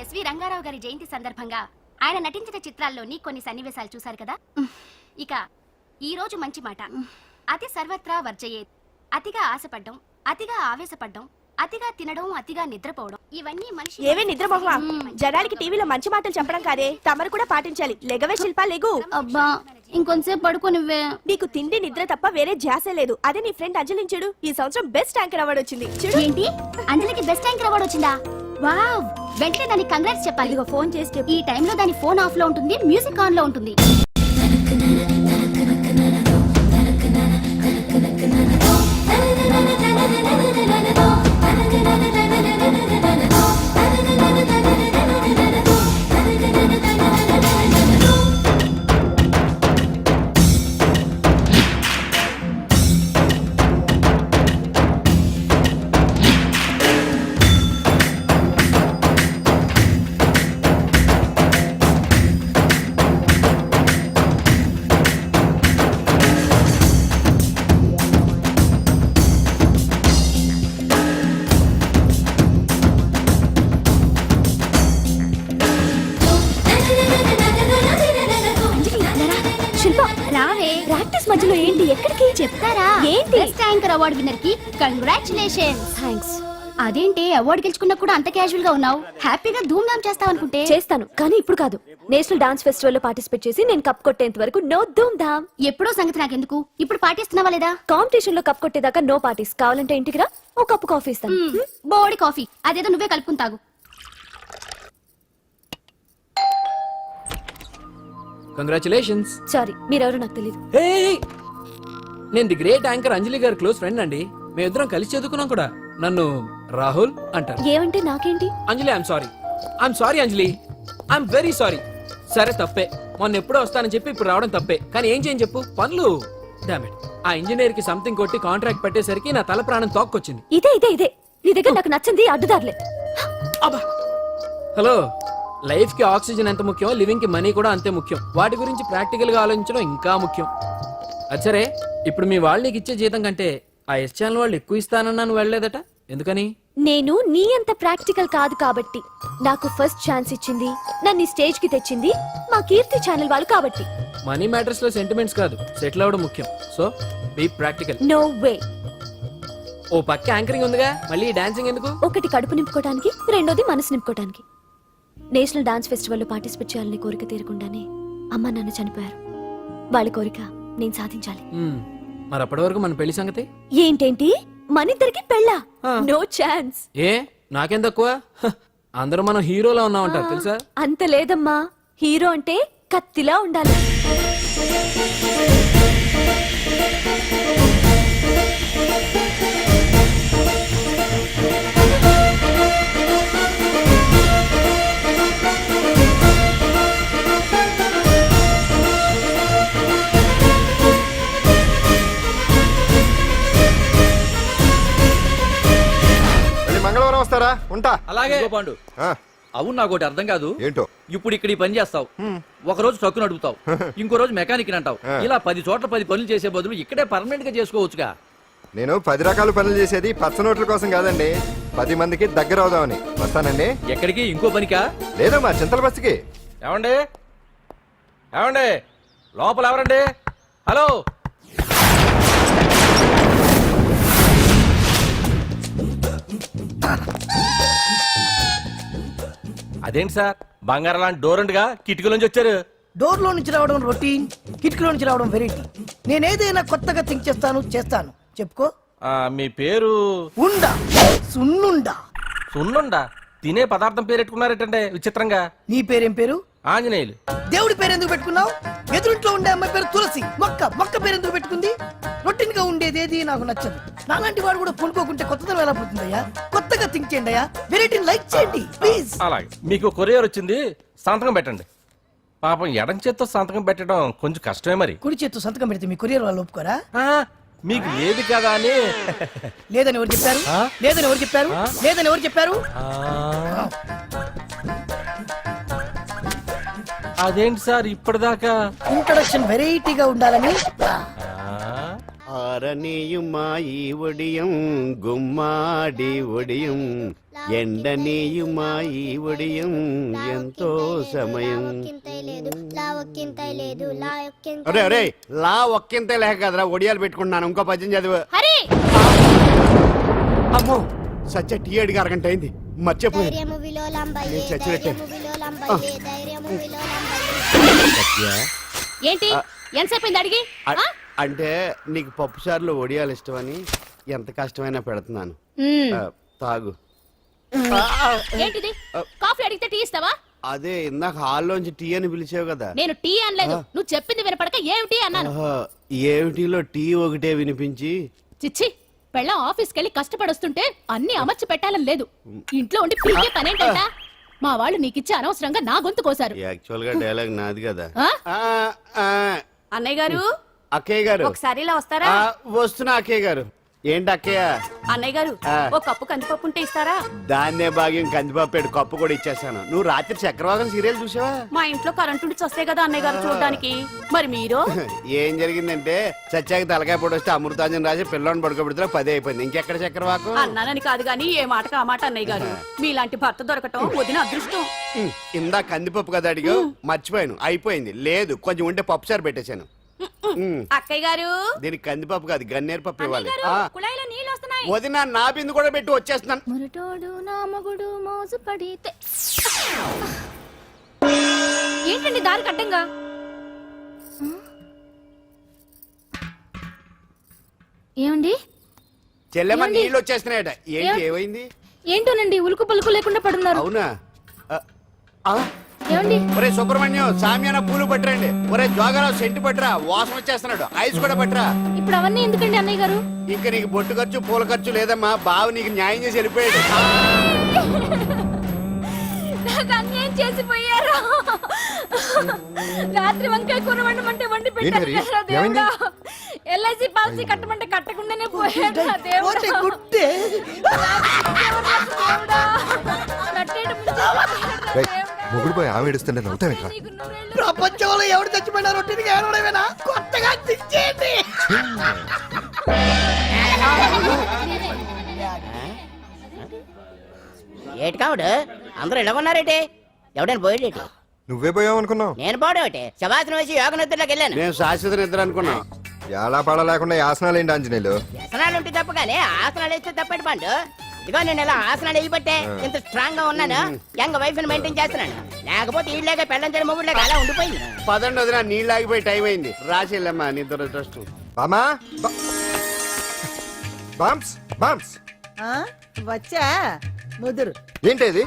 SV Rangarao గారి జయంతి సందర్భంగా ఆయన నటించిన చిత్రాల్లోని కొన్ని సన్నివేశాలు చూశారు కదా. ఇక ఈ రోజు మంచి మాట. అతి సర్వత్రా వర్జయేత్. అతిగా ఆశపడ్డం, అతిగా ఆవేశపడ్డం, అతిగా తినడం, అతిగా నిద్రపోవడం, ఇవన్నీ మనిషి. ఏవే నిద్రపోవా? జనాలకి టీవీలో మంచి మాటలు చెప్పడం కాదే, తమరు కూడా పాటించాలి. లెగవే శిల్పా, లెగు. అబ్బా ఇంకొంతసేపు పడుకోనివ్వే. నీకు తిండి నిద్ర తప్ప వేరే ధ్యాసే లేదు. అదే నీ ఫ్రెండ్ అంజలిని చూడు, ఈ సంవత్సరం బెస్ట్ యాంకర్ అవార్డు వచ్చింది. చూడు. ఏంటి, అంజలికి బెస్ట్ యాంకర్ అవార్డు వచ్చిందా? వావ్, వెంటనే దానికి కంగ్రాట్స్ చెప్పాలి. ఇదిగో ఫోన్ చేస్తే ఈ టైంలో దాని ఫోన్ ఆఫ్ లో ఉంటుంది, మ్యూజిక్ ఆన్ లో ఉంటుంది. ప్రాక్టీస్ మధ్యలో ఏంటి, ఎక్కడికి చెప్తారా? ఏంటి? బెస్ట్ యాంకర్ అవార్డు విన్నర్ కి కంగ్రాట్యులేషన్స్. థాంక్స్. అదేంటి అవార్డు గెలుచుకున్నా కూడా అంత క్యాజువల్ గా ఉన్నావు? హ్యాపీగా ధూమ్ ధామ్ చేస్తావు అనుకుంటే. చేస్తాను, కానీ ఇప్పుడు కాదు. నేషనల్ డాన్స్ ఫెస్టివల్ లో పార్టిసిపేట్ చేసి నేను కప్ కొట్టేంత వరకు నో ధూమ్ ధామ్. ఎప్పుడో సంగతి నాకెందుకు, ఇప్పుడు పాటిస్తున్నావా లేదా? కాంపిటీషన్ లో కప్ కొట్టేదాకా నో పార్టీస్. కావాలంటే ఇంటికి రా, ఒక కప్పు కాఫీ ఇస్తాను. బోడి కాఫీ అదేదో నువ్వే కలుపుకుని తాగు. కంగ్రాచులేషన్స్. సారీ, మీరెవరో నాకు తెలియదు. నేను ది గ్రేట్ యాంకర్ అంజలి గారి క్లోజ్ ఫ్రెండ్ అండి. మేమిద్దరం కలిసి చదువుకున్నాం కూడా. నన్ను రాహుల్ అంటారు. ఏమంటే నాకేంటి? Anjali, I'm sorry Anjali, I'm very sorry. సరే తప్పే, మొన్న ఎప్పుడో వస్తానని చెప్పి ఇప్పుడు రావడం తప్పే. కానీ ఏం చేయని చెప్పు, పనులు. డామిట్, ఆ ఇంజనీర్ కి సంథింగ్ కొట్టి కాంట్రాక్ట్ పెట్టేసరికి నా తల ప్రాణం తోక్కొచ్చింది. ఇదే నీ దగ్గర నాకు నచ్చింది అడ్డుదారులే. అబ్బా, హలో, లైఫ్ కి ఆక్సిజన్ ఎంత ముఖ్యం, లివింగ్ కి మనీ కూడా అంతే ముఖ్యం. వాటి గురించి ప్రాక్టికల్ గా ఆలోచించడం ఇంకా ముఖ్యం. అచ్చరే, ఇప్పుడు మీ వాళ్ళు నీకు ఇచ్చే జీతం కంటే ఆ ఎస్ ఛానల్ వాళ్ళు ఎక్కువ ఇస్తానన్నా నువ్వు వెళ్ళలేదట, ఎందుకని? నేను నీ అంత ప్రాక్టికల్ కాదు కాబట్టి. నాకు ఫస్ట్ ఛాన్స్ ఇచ్చింది, నన్ను స్టేజ్ కి తెచ్చింది మా కీర్తి ఛానల్ వాళ్ళు కాబట్టి. మనీ మ్యాటర్స్ లో సెంటిమెంట్స్ కాదు, సెటిల్ అవ్వడం ముఖ్యం. So be practical. No way. ఓ పక్క యాంకరింగ్ ఉందిగా, మళ్ళీ డాన్సింగ్ ఎందుకు? ఒకటి కడుపు నింపుకోవడానికి, రెండోది మనసు నింపుకోవడానికి. నేషనల్ డాన్స్ ఫెస్టివల్ లో పార్టిసిపేట్ చేయాలని కోరిక తీరకుండానే అమ్మ నాన్న చనిపోయారు. వాళ్ళ కోరిక నేను సాధించాలి. మరి అప్పటి వరకు మన పెళ్లి సంగతి ఏంటేంటి? మనిద్దరికి పెళ్ళా? No chance. ఏ నాకేం తక్కువ? అందరూ మనం హీరోలా ఉన్నామంటారు తెలుసా? అంత లేదమ్మా, హీరో అంటే కత్తిలా ఉండాలి. వస్తారా? ఉంటా. అలాగే పాండు. అవును, నాకు ఒకటి అర్థం కాదు. ఏంటో? ఇప్పుడు ఇక్కడ ఈ పని చేస్తావు, ఒక రోజు ట్రక్కు నడుపుతావు, ఇంకో రోజు మెకానిక్ అంటావు. ఇలా 10 చోట్ల 10 పనులు చేసే బదులు ఇక్కడే పర్మనెంట్ గా చేసుకోవచ్చుగా. నేను 10 రకాల పనులు చేసేది పచ్చ నోట్ల కోసం కాదండి, 10 మందికి దగ్గర అవుదామని. వస్తానండి. ఎక్కడికి? ఇంకో పనికా? లేదు, మా చింతల బస్సుకి. ఏమండి ఏమండి లోపల ఎవరండి? హలో, అదేంటి సార్, బంగారం లాంటి డోర్ ఉండగా కిటికీలోంచి వచ్చారు? డోర్ లో నుంచి రావడం రొటీన్, కిటికీలో నుంచి రావడం వెరైటీ. నేనేదైనా కొత్తగా థింక్ చేస్తాను. చెప్పుకో. మీ పేరు? ఉండా, సున్నుండా. సున్నుండా? తినే పదార్థం పేరు పెట్టుకున్నారేటంటే విచిత్రంగా. నీ పేరేం పేరు? ఆంజనేయులు. దేవుడి పేరు ఎందుకు పెట్టుకున్నావు? ఎదురింట్లో ఉండే అమ్మాయి పేరు తులసి. మొక్క పేరు ఎందుకు పెట్టుకుంది? రొటీన్ గా ఉండేదేది నాకు నచ్చదు. నాలాంటి వాడు కూడా పూనుకోకుంటే కొత్తదనం ఎలా పోతుందయ్యా? కొత్తగా థింక్ చేయండి అయ్యా, వెరైటీని లైక్ చేయండి ప్లీజ్. అలాగే, మీకు కొరియర్ వచ్చింది, సంతకం పెట్టండి. పాపం ఎడం చేత్తో సంతకం పెట్టడం కొంచెం కష్టమే. మరి కుడి చేత్తో సంతకం పెడితే మీ కొరియర్ వాళ్ళు ఒప్పుకోరా? మీకు లేదు కదా అని. లేదని ఎవరు చెప్పారు? లేదని ఎవరు చెప్పారు? లేదని ఎవరు చెప్పారు? అదేంటి సార్ ఇప్పటిదాకా ఇంట్రడక్షన్ వెరైటీగా ఉండాలని. ஆரணியுமாயி ஒடியும் கும்மாடி ஒடியும் ఎండనీయుమా ఈ ఉడియం ఎంతో సమయం. అరే అరే లా ఒక్కింతే లేక కదరా ఒడియాలు పెట్టుకుంటున్నాను. ఇంకో పద్యం చదివు. హరి అమ్మో సత్య టీ అడిగి అరగంట అయింది, మర్చిపోయింది. నేను చచ్చినట్టే. సత్య ఏంటి ఎంతసేపు అడిగి అ- అంటే నీకు పప్పు సార్లు ఒడియాలు ఇష్టమని ఎంత కష్టమైనా పెడుతున్నాను. ఆ, తాగు. ఏంటిది కాఫీ అడిగితే టీ ఇస్తావా? అదే ఇందాక హాల్లోంచి టీ అని పిలిచావు కదా. నేను టీ అనలేదు, నువ్వు చెప్పింది వినపడక ఏమిటి అన్నాను. ఆహా, ఏమిటిలో టీ ఒకటే వినిపించి. చిచ్చి పెళ్ళం ఆఫీస్కి వెళ్ళి కష్టపడొస్తుంటే అన్ని అమర్చి పెట్టాలని లేదు. ఇంట్లో ఉండి పీకే పనేంటంట? మా వాళ్ళు నీకిచ్చే అనవసరంగా నా గొంతు కోసారు. యాక్చువల్ గా డైలాగ్ నాది కదా. ఆ? ఆ, ఆ, అన్నయ్య గారు అక్కయ్య గారు ఒకసారి ఇలా వస్తారా? ఆ, వస్తున్నా అక్కయ్య గారు. ఏంటి అక్కయ్య? అన్నయ్య గారు ఆ. ఒక కప్పు కందిపప్పు ఉంటే ఇస్తారా? దాన్నే భాగ్యం కందిపాపేడు కప్పు కూడా ఇచ్చేసాను. నువ్వు రాత్రి చక్రవాకం సీరియల్ చూసావా? మా ఇంట్లో కరెంటు ఉండి వస్తే కదా అన్నయ్య గారు చూడడానికి. మరి మీరు ఏం జరిగిందంటే సత్యాకి తలకాయ పొడి వస్తే అమృతాంజన్ రాసి పిల్లని పడుకోబెడితే 10 అయిపోయింది. ఇంకెక్కడ చక్రవాకం? అన్నానని కాదు గాని ఏ మాటకు ఆ మాట అన్నయ్య గారు. మీలాంటి భర్త దొరకటం వదిన అదృష్టం. ఇందా కందిపప్పు కదా అడిగా, మర్చిపోయాను. అయిపోయింది. లేదు కొంచెం ఉంటే పప్పు సార్ పెట్టేశాను. అక్కయ్య గారు దీనికి కందిపప్పు కాదు గన్నేరు పప్పు ఇవ్వాలి. ఆ, కుళాయిలో నీళ్ళు వస్తున్నాయి. వదిన నా బిందు కూడా పెట్టి వచ్చేస్తున్నాను. మురటోడు నా మగుడు మోసు పడితే. ఏంటండి దారి కట్టంగా? ఏమండి చెల్లెమ్మ నీళ్ళు వచ్చేస్తున్నాయట. ఏంటి ఏమైంది? ఏంటోనండి ఉలుకు పలుకు లేకుండా పడున్నారు. అవునా? ఆ, ఆ? ఏమండి ఒరే సుబ్రహ్మణ్యం సామ్యాన పూలు పట్టరండి. ఒరే జోగరావు సెంటు పట్టరా, వాసన వచ్చేస్తున్నాడు. ఐస్ కూడా పట్టరా. ఇప్పుడు అవన్నీ ఎందుకండి అన్నయ్య గారు? ఇంకా నీకు బొట్టు ఖర్చు పూల ఖర్చు లేదమ్మా. బావ నీకు న్యాయం చేసి వెళ్ళిపోయాడు. నాకు అన్యాయం చేసిపోయారు. రాత్రి వంకాయ కూర వండమంటే వండి పెట్టారు ఏంటి కదరా హరి? ఏమైంది? దేవుడా. ఎల్ఐసి పాలసీ కట్టమంటే కట్టకుండానే పోయాడు నా పోతే దేవుడా. గుట్టే దేవుడా. నట్టేట ముంచేసాడు రేయ్, దేవుడా. మొగుడు పోయి ఆమె ఏడుస్తుంటే నవ్వుతావేంట్రా? నీకు నూరేళ్ళు. ప్రపంచంలో ఎవరు చచ్చిపోయినా రొట్టెని ఏడవడమేనా? కొత్తగా తెచ్చేయండి. ఏటి కావుడు అందరూ ఇలా ఉన్నారేటి? ఎవడైనా పోయేటి? నువ్వే పోయావు అనుకున్నావు. నేను పోవడం శవాసనం వేసి యోగ నిద్రలోకి వెళ్ళాను. నేను శాశ్వత నిద్ర అనుకున్నాం. ఎలా పాడ లేకుండా యాసనాలు ఏంటి ఆంజనేయులు? వ్యసనాలు ఉంటే తప్ప కానీ ఆసనాలు వేస్తే తప్పటి పండు. ఇదిగో నేను ఇలా ఆసనాలు వేయబట్టే ఇంత స్ట్రాంగ్ గా ఉన్నాను. యంగ్ వైఫ్ ని మెయింటైన్ చేస్తున్నాను. లేకపోతే ఇళ్ళగా పెళ్ళంచని మొగుళ్ళగా అలా ఉండిపోయింది. పదండి వదిన, నీళ్ళు ఆగిపోయి టైం అయింది. రాసేళ్ళమ్మా నిద్ర ట్రస్ట్. బామా బామ్స్ బామ్స్ వచ్చా ముదురు ఏంటి ఇది?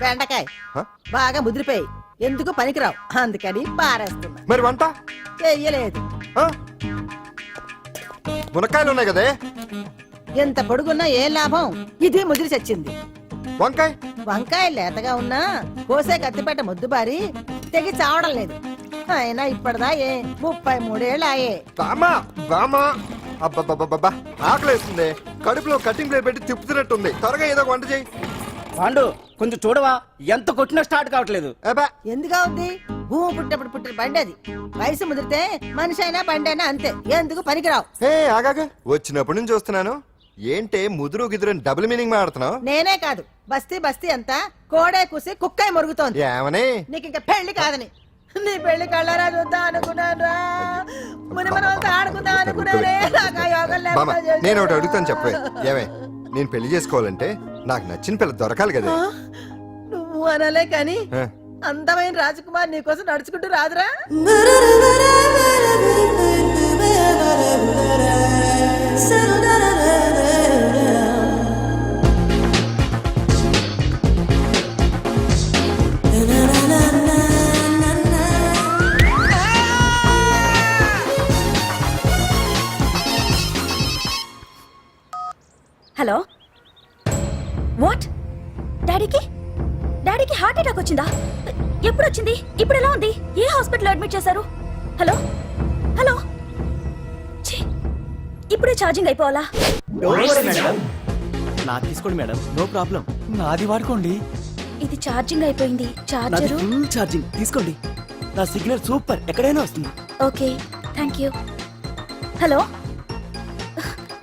బెండకాయ హ? బాగా ముదిరిపోయి ఎందుకు పనికిరావు అందుకని పారేస్తున్నా. మరి వంట? చెయ్యలేదు. ఆ? మునక్కాయలు ఉన్నాయి కదే. ఎంత పొడుగున్నా ఏం లాభం? ఇది ముదిరి చచ్చింది. వంకాయ? వంకాయ లేతగా ఉన్నా కోసే కత్తిపేట ముద్దు బారి తెగి చావడం లేదు. అయినా ఇప్పటిదా 33 ఏళ్ళు ఆయే. బామా బామా అబ్బబ్బబ్బబ్బా ఆకలేస్తుంది. కడుపులో కటింగ్ ప్లేట్ పెట్టి తిప్పుతున్నట్టుంది. త్వరగా ఏదో ఒక వంట చేయి. పాండు కొంచెం చూడవా, ఎంత కొట్టినా స్టార్ట్ కావట్లేదు. అబ్బా ఎందుగా ఉంది? భూమి పుట్టినప్పుడు పుట్టిన బండి అది. వయసు ముదిరితే మనిషి అయినా బండి అయినా అంతే. ఎందుకు పనికిరావు. ఏ ఆగాగా, వచ్చినప్పటి నుంచి చూస్తున్నాను. ఏంటే ముదురు గిదురు డబుల్ మీనింగ్ మాడుతున్నావు? నేనే కాదు బస్తీ బస్తీ అంతా కోడే కూసి కుక్కాయి మొరుగుతోంది. ఏమని? నీకు ఇంకా పెళ్లి కాదని. నీ పెళ్లి కళ్ళారా చూద్దాం అనుకున్నాను. ముని మనవలతో ఆడుకుందాం అనుకున్నానే. నాకు ఆ యోగం బామ్మ లేకుండా చేశారు. నేను ఒకటి అడుగుతాను చెప్పే. ఏమే, నేను పెళ్లి చేసుకోవాలంటే నాకు నచ్చిన పిల్ల దొరకాలి కదా. ఆ? నువ్వు అనలే కానీ ఆ. అందమైన రాజకుమార్ నీకోసం నడుచుకుంటూ రాదురా. Hello what? డాడీకి హార్ట్ అటాక్ వచ్చిందా? ఎప్పుడు వచ్చింది? ఇప్పుడు ఎలా ఉంది? ఏ హాస్పిటల్ అడ్మిట్ చేశారు? హలో హలో ఛీ, ఇప్పుడే ఛార్జింగ్ అయిపోవాలా? నాకు తీసుకోండి మేడం, నో ప్రాబ్లం. నాది వాడుకోండి. ఇది ఛార్జింగ్ అయిపోయింది. చార్జరు ఫుల్ ఛార్జింగ్ తీసుకోండి. నా సిగ్నల్ సూపర్, ఎక్కడైనా వస్తుంది. Okay thank you. హలో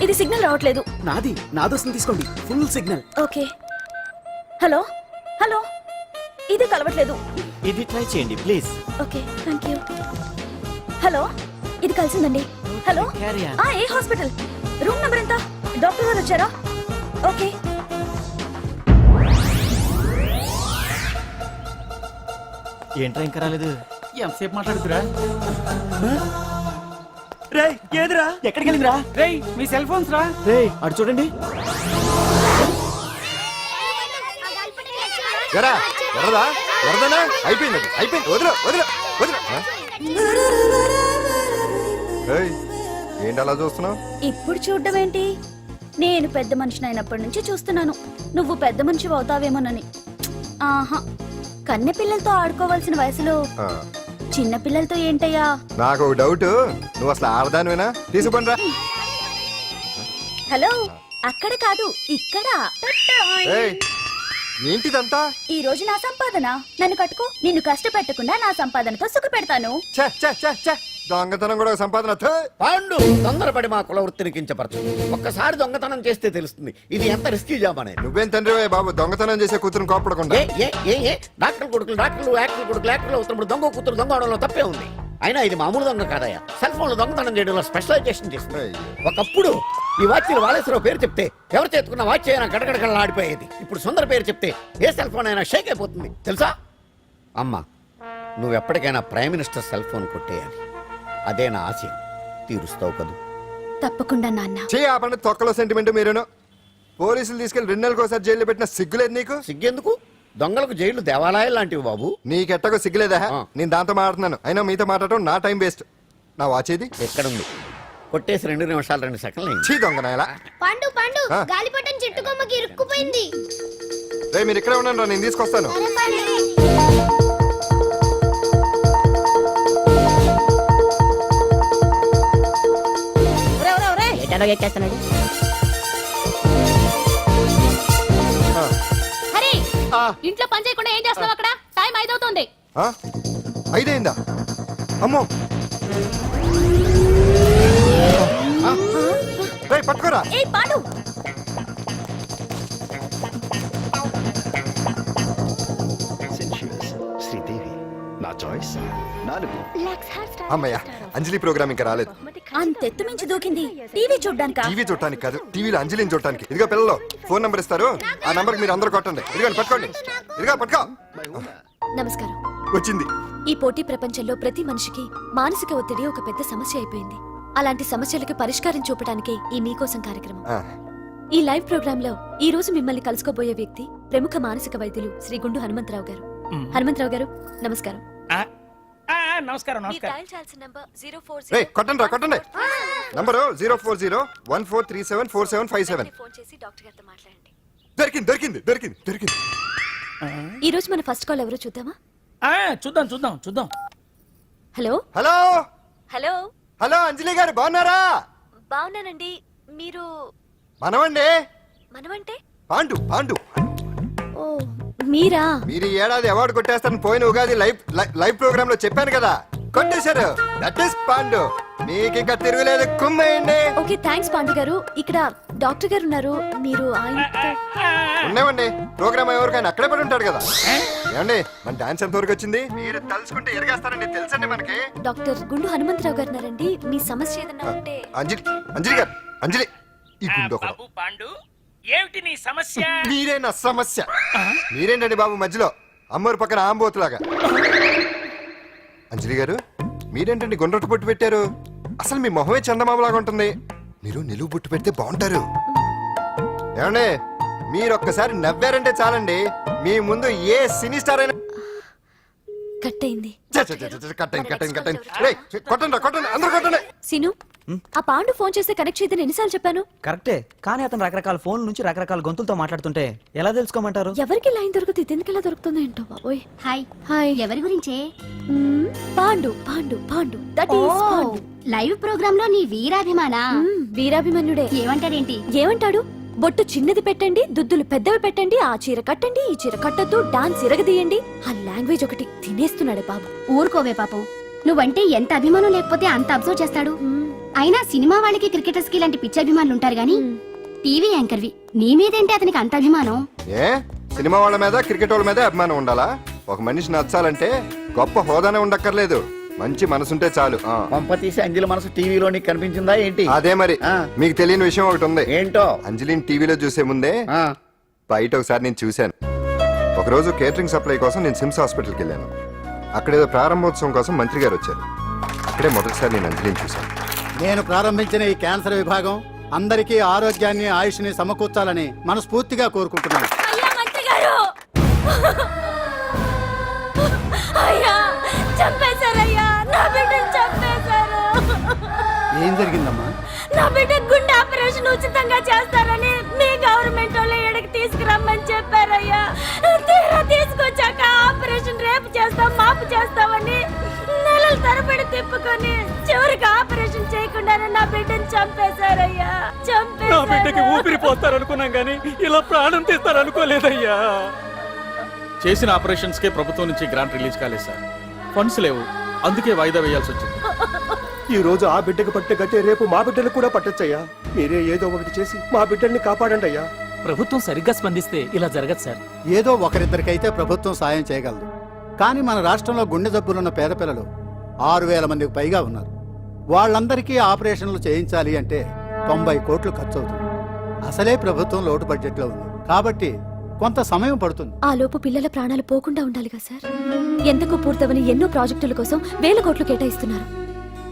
ఇది సిగ్నల్ రావట్లేదు. నాది వస్తుంది, తీసుకోండి. Full signal. Okay hello hello ఇది కలవట్లేదు. ఇది ట్రై చేయండి please. Okay thank you. Hello ఇది కలిసిందండి. హలో ఏ హాస్పిటల్? రూమ్ నెంబర్ ఎంత? డాక్టర్ గారు వచ్చారా? ఓకే. ఏంట్రా ఇంకా రాలేదు? ఎంతసేపు మాట్లాడుతురా? రే ఏదిరా? ఎక్కడికి వెళ్ళిందిరా? రేయ్ మీ సెల్ ఫోన్స్ రా. రే అటు చూడండి. ఎరా ఎర్రదా ఎర్రదనా అయిపోయింది అది. అయిపోయింది వదిలే వదిలే వదిలే ఆ? ఏయ్, ఏంటి అలా చూస్తున్నావు? ఇప్పుడు చూడ్డం ఏంటి? నేను పెద్ద మనిషిని అయినప్పటి నుంచి చూస్తున్నాను నువ్వు పెద్ద మనిషి అవుతావేమోనని. ఆహా, కన్నె పిల్లలతో ఆడుకోవాల్సిన వయసులో చిన్న పిల్లలతో ఏంటయ్యా? నాకు ఒక డౌట్, నువ్వు అసలు ఆడదానివేనా? తీసుకుంటా. హలో అక్కడ కాదు ఇక్కడ. ఏయ్, ఏంటిదంతా? ఈ రోజు నా సంపాదన. నన్ను కట్టుకో. నిన్ను కష్టపెట్టకుండా నా సంపాదనతో సుఖ పెడతాను. ఛే, ఛే, ఛే, ఛే. దొంగతనం కూడా ఒక సంపాదన. థూ. పాండు తొందరపడి మా కుల వృత్తిని కించపరచు. ఒక్కసారి దొంగతనం చేస్తే తెలుస్తుంది ఇది ఎంత రిస్కీ జాబ్ అనేది. నువ్వేం తండ్రి బాబు, దొంగతనం చేసే కూతురుని కోపడకుండా. డాక్టర్ కొడుకులు డాక్టర్లు, యాక్టర్ కొడుకులు యాక్టర్లు అవుతున్నప్పుడు దొంగ కూతురు దొంగ అవడంలో తప్పే ఉంది. అయినా ఇది మామూలు దొంగ కాదయ్యా, సెల్ ఫోన్ లో దొంగతనం చేయడంలో స్పెషలైజేషన్ చేస్తుంది. ఒకప్పుడు ఈ వాచ్లు వాలేశ్వరరావు పేరు చెప్తే ఎవరు చేతుకున్న వాచ్ అయినా గడగడగడలా ఆడిపోయేది. ఇప్పుడు సుందర పేరు చెప్తే ఏ సెల్ ఫోన్ అయినా షేక్ అయిపోతుంది తెలుసా? అమ్మా, నువ్వు ఎప్పటికైనా ప్రైమ్ మినిస్టర్ సెల్ ఫోన్ కొట్టేయాలి. అదే నా ఆశయం. తీరుస్తావు కదూ? తప్పకుండా నాన్న. చే ఆ పండు తొక్కలో సెంటిమెంట్ మీరేను. పోలీసులు తీసుకెళ్లి 2 నెలలకు ఒకసారి జైల్లో పెట్టిన సిగ్గులేదు నీకు? సిగ్గెందుకు? దొంగలకు జైలు దేవాలయాలు లాంటివి బాబు. నీకెట్టకు సిగ్గులేదా? ఆ. నేను దాంతో మాట్లాడుతున్నాను, అయినా మీతో మాట్లాడటం నా టైం వేస్ట్. నా వాచేది ఎక్కడుంది? కొట్టేసి 2 నిమిషాలు 2 సెకండ్లు అయింది. చీ దొంగ నాయలా. పండు పండు ఆ? గాలిపటం చెట్టు కొమ్మకి ఇరుక్కుపోయింది. రే మీరు ఇక్కడే ఉండండి రా, నేను తీసుకొస్తాను. ఒరేయ్, ఒరేయ్, ఒరేయ్. ఎటలో ఎక్కేస్తున్నాడు. ఆ. హరి, ఇంట్లో పని చేయకుండా ఏం చేస్తావు అక్కడ? టైం 5 అవుతుంది. ఆ? 5 అయిందా? అమ్మో. రే పట్టుకోరా. ఏ పాడు. శ్రీదేవి నా చాయిస్ 4. అమ్మయ్య, అంజలి ప్రోగ్రామ్ ఇంకా రాలేదు. అంతెత్తు మించి దూకింది. టీవీ చూడ్డానికా? టీవీ చూడటానికి కాదు, టీవీలో అంజలిని చూడటానికి. ఇదిగో పిల్లలు, ఫోన్ నంబర్ ఇస్తారు, ఆ నంబర్ మీరు అందరూ కొట్టండి. ఇదిగోండి పట్టుకోండి. ఇదిగో పట్టుకో. నమస్కారం. వచ్చింది. ఈ పోటీ ప్రపంచంలో ప్రతి మనిషికి మానసిక ఒత్తిడి ఒక పెద్ద సమస్య అయిపోయింది. అలాంటి సమస్యలకు పరిష్కారం చూపడానికే ఈ మీకోసం కార్యక్రమం. ఆ, ఈ లైవ్ ప్రోగ్రామ్ లో ఈ రోజు మిమ్మల్ని కలుసుకోబోయే వ్యక్తి ప్రముఖ మానసిక వైద్యులు శ్రీ గుండు హనుమంతరావు గారు. హనుమంతరావు గారు నమస్కారం. నమస్కారం రే కొట్టండి రా, కొట్టండి. నంబరు 04014374757. ఫోన్ చేసి డాక్టర్ గారితో మాట్లాడండి. దొరికింది దొరికింది దొరికింది దొరికింది. ఈ రోజు మన ఫస్ట్ కాల్ ఎవరో చూద్దామా? చూద్దాం చూద్దాం చూద్దాం. హలో హలో హలో హలో, అంజలి గారు బాగున్నారా? బాగున్నానండి. మీరు మనమండి. మనమంటే? పాండు పాండు. ఓ మీరా? మీరు ఈ ఏడాది అవార్డు కొట్టేస్తారని పోయిన ఉగాది లైవ్ ప్రోగ్రామ్ లో చెప్పాను కదా, కొట్టేశారు. That is Pandu. మీకు ఇంకా తిరుగులేదు, కుమ్మేయండి. ఓకే థ్యాంక్స్ పాండు గారు. ఇక్కడ డాక్టర్ గారు ఉన్నారు, మీరు ఆయనతో. ఉన్నామండి, ప్రోగ్రామ్ ఎవరికైనా అక్కడే పడి ఉంటాడు కదా. ఏమండి మన డాన్స్ ఎంత వరకు వచ్చింది? మీరు తలుచుకుంటే ఎరగేస్తారండి, తెలుసండి మనకి. డాక్టర్ గుండు హనుమంతరావు గారు ఉన్నారండి. మీ సమస్య ఏదన్నా ఉంటే. అంజలి అంజలి గారు, అంజలి ఈ గుండు ఒకడు. పాండు ఏమిటి నీ సమస్య? మీరే నా సమస్య. మీరేంటండి బాబు మధ్యలో అమ్మోరు పక్కన ఆంబోతులాగా? అంజలి గారు మీరేంటండి గుండ్రటి బొట్టు పెట్టారు? అసలు మీ మొహమే చందమామలాగా ఉంటుంది. మీరు నిలువు బొట్టు పెడితే బాగుంటారు. ఏమండి మీరు ఒక్కసారి నవ్వారంటే చాలండి, మీ ముందు ఏ సినీ స్టార్ అయినా కట్ అయింది. కొట్టండి కొట్టండి అందరూ కొట్టండి. సిను ఆ పాండు ఫోన్ చేస్తే కనెక్ట్ చేయదని ఎన్నిసార్లు చెప్పాను? కరెక్టే, కానీ అతను రకరకాల ఫోన్ నుంచి రకరకాల గొంతులతో మాట్లాడుతుంటే ఎలా తెలుసుకోమంటారు? ఎవరికి లైన్ దొరుకుతుంది, ఇది ఎందుకు ఎలా దొరుకుతుందో ఏంటో బాబోయ్. Hi hi. ఎవరి గురించే? Pandu Pandu Pandu that is Pandu. Live program లో నీ వీరాభిమానా? వీరాభిమన్యుడే. ఏమంటాడేంటి? ఏమంటాడు? బొట్టు చిన్నది పెట్టండి, దుద్దులు పెద్దవి పెట్టండి, ఆ చీర కట్టండి, ఈ చీర కట్టద్దు, డాన్స్ ఇరగదీయండి. ఆ లాంగ్వేజ్ ఒకటి తినేస్తున్నాడు బాబు. ఊరుకోవే పాపం, నువ్వంటే ఎంత అభిమానం లేకపోతే అంత అబ్జర్వ్ చేస్తాడు. అయినా సినిమా వాళ్ళకి క్రికెటర్స్ కి ఇలాంటి పిచ్చి అభిమానులు ఉంటారు గానీ టీవీ యాంకర్వి నీ మీదేంటి అతనికి అంత అభిమానం? ఏ సినిమా వాళ్ళ మీద క్రికెట్ వాళ్ళ మీద అభిమానం ఉండాలా? ఒక మనిషి నచ్చాలంటే గొప్ప హోదానే ఉండక్కర్లేదు, మంచి మనసుంటే చాలు. పంప తీసి అంజలి మనసు టీవీలో నీకు కనిపించిందా ఏంటి? అదే మరి. ఆ. మీకు తెలియని విషయం ఒకటి ఉంది. ఏంటో? అంజలిని టీవీలో చూసే ముందే ఆ, బయట ఒకసారి నేను చూశాను. ఒకరోజు కేటరింగ్ సప్లై కోసం నేను సిమ్స్ హాస్పిటల్కి వెళ్ళాను. అక్కడేదో ప్రారంభోత్సవం కోసం మంత్రి గారు వచ్చారు. అక్కడే మొదటిసారి నేను అంజలిని చూశాను. నేను ప్రారంభించిన ఈ క్యాన్సర్ విభాగం అందరికీ ఆరోగ్యాన్ని ఆయుష్ని సమకూర్చాలని మనస్ఫూర్తిగా కోరుకుంటున్నాను. అయ్యా మంత్రి గారు, అయ్యా చంపేశారయ్యా, నా బిడ్డను చంపేశారు. ఏం జరిగిందమ్మా? నా బిడ్డ గుండె ఆపరేషన్ ఉచితంగా చేస్తారని మీ గవర్నమెంట్ వాళ్ళు ఇక్కడికి తీసుకురమ్మని చెప్పారయ్యా. తీరా తీసుకొచ్చాక ఆపరేషన్ రేపు చేస్తాం మాపు చేస్తామని నెలల తరబడి తిప్పుకొని చివరికి ఆపరేషన్ చేయకుండానే నా బిడ్డను చంపేశారయ్యా. నా బిడ్డకి చంపేశారు. ఊపిరి పోస్తారనుకున్నాం గానీ ఇలా ప్రాణం తీస్తారనుకోలేదయ్యా. చేసిన ఆపరేషన్స్ కే ప్రభుత్వం నుంచి గ్రాంట్ రిలీజ్ కాలేదు సార్. ఫండ్స్ లేవు, అందుకే వాయిదా వేయాల్సి వచ్చింది. ఈ రోజు ఆ బిడ్డకు పట్టే గట్టే రేపు మా బిడ్డలు కూడా పట్టొచ్చయ్యా. మీరే ఏదో ఒకటి చేసి మా బిడ్డల్ని కాపాడండి అయ్యా. ప్రభుత్వం సరిగ్గా స్పందిస్తే ఇలా జరగదు సార్. ఏదో ఒకరిద్దరికైతే ప్రభుత్వం సాయం చేయగలదు, కానీ మన రాష్ట్రంలో గుండె జబ్బులున్న పేద పిల్లలు 6,000 మందికి పైగా ఉన్నారు. వాళ్ళందరికీ ఆపరేషన్లు చేయించాలి అంటే 90 కోట్లు ఖర్చు అవుతుంది. అసలే ప్రభుత్వం లోటు బడ్జెట్లో ఉంది కాబట్టి కొంత సమయం పడుతుంది. ఆ లోపు పిల్లల ప్రాణాలు పోకుండా ఉండాలిగా సార్. ఎంతకు పూర్తవని ఎన్నో ప్రాజెక్టుల కోసం వేల కోట్లు కేటాయిస్తున్నారు.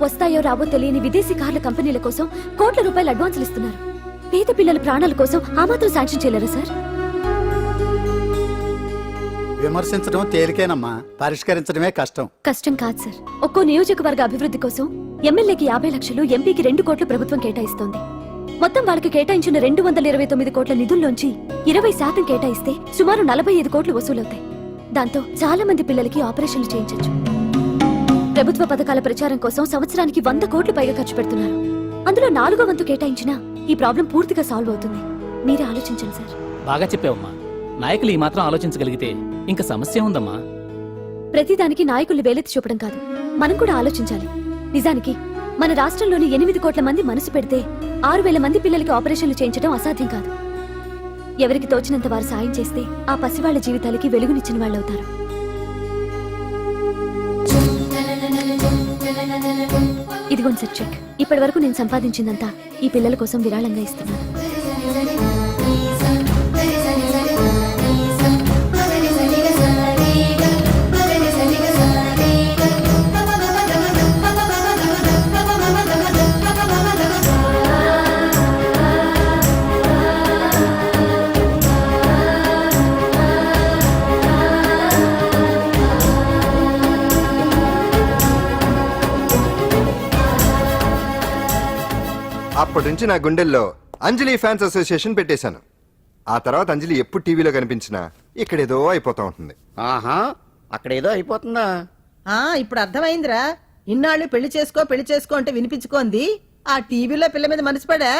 వస్తాయో రావో తెలియని విదేశీ కార్ల కంపెనీల కోసం కోట్ల రూపాయలు అడ్వాన్సులు ఇస్తున్నారు. పేద పిల్లల ప్రాణాల కోసం ఆ మాత్రం శాంక్షన్ చేయలేరా సార్? విమర్శించడం తేలికేనమ్మా, పరిష్కరించడమే కష్టం. కష్టం కాదు సార్. ఒక్కో నియోజకవర్గ అభివృద్ధి కోసం ఎమ్మెల్యేకి 50 లక్షలు, ఎంపీకి 2 కోట్లు ప్రభుత్వం కేటాయిస్తోంది. మొత్తం వాళ్ళకి కేటాయించిన 229 కోట్ల నిధుల్లోంచి 20% కేటాయిస్తే సుమారు 45 కోట్లు వసూలవుతాయి. దాంతో చాలా మంది పిల్లలకి ఆపరేషన్లు చేయించొచ్చు. ప్రభుత్వ పథకాల ప్రచారం కోసం సంవత్సరానికి 100 కోట్లు పైగా ఖర్చు పెడుతున్నారు. అందులో 4వ వంతు కేటాయించినా ఈ ప్రాబ్లం పూర్తిగా సాల్వ్ అవుతుంది. మీరే ఆలోచించండి సార్. బాగా చెప్పావమ్మా. నాయకులు ఈ మాత్రం ఆలోచించగలిగితే ఇంకా సమస్య ఉందమ్మా. ప్రతిదానికి నాయకుల్ని వేలెత్తి చూపడం కాదు, మనం కూడా ఆలోచించాలి. నిజానికి మన రాష్ట్రంలోని 8 కోట్ల మంది మనసు పెడితే 6,000 మంది పిల్లలకి ఆపరేషన్లు చేయించడం అసాధ్యం కాదు. ఎవరికి తోచినంత వారు సాయం చేస్తే ఆ పసివాళ్ల జీవితాలకి వెలుగునిచ్చిన వాళ్ళవుతారు. ఇదిగోండి సార్ చెక్. ఇప్పటి వరకు నేను సంపాదించిందంతా ఈ పిల్లల కోసం విరాళంగా ఇస్తున్నాను. అప్పటి నుంచి నా గుండెల్లో అంజలి ఫ్యాన్స్ అసోసియేషన్ పెట్టేశాను. ఆ తర్వాత అంజలి ఎప్పుడు టీవీలో కనిపించినా ఇక్కడేదో అయిపోతా ఉంటుంది. ఆహా, అక్కడ ఏదో అయిపోతుందా? ఇప్పుడు అర్థమైందిరా. ఇన్నాళ్ళు పెళ్లి చేసుకో అంటే వినిపించుకోంది ఆ టీవీలో పిల్ల మీద మనసు పడా.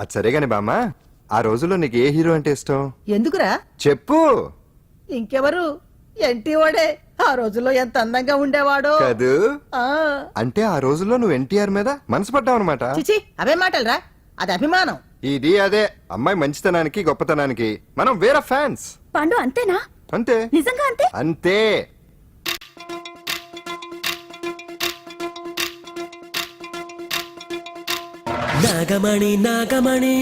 అది సరే గాని బామ్మ, ఆ రోజుల్లో నీకు ఏ హీరో అంటే ఇష్టం? ఎందుకురా? చెప్పు. ఇంకెవరు? ఎన్టీ వాడే. ఆ రోజుల్లో ఎంత అందంగా ఉండేవాడో కాదు. ఆ అంటే ఆ రోజుల్లో నువ్వు ఎన్టీఆర్ మీద మనసు పడ్డావు అనమాట. చిచి, అవే మాటలరా, అది అభిమానం. ఇది అదే అమ్మాయి మంచితనానికి గొప్పతనానికి మనం వేరే ఫ్యాన్స్. పాండు అంతేనా? అంతే. నిజంగా అంతే? అంతే. నాగమణి నాగమణి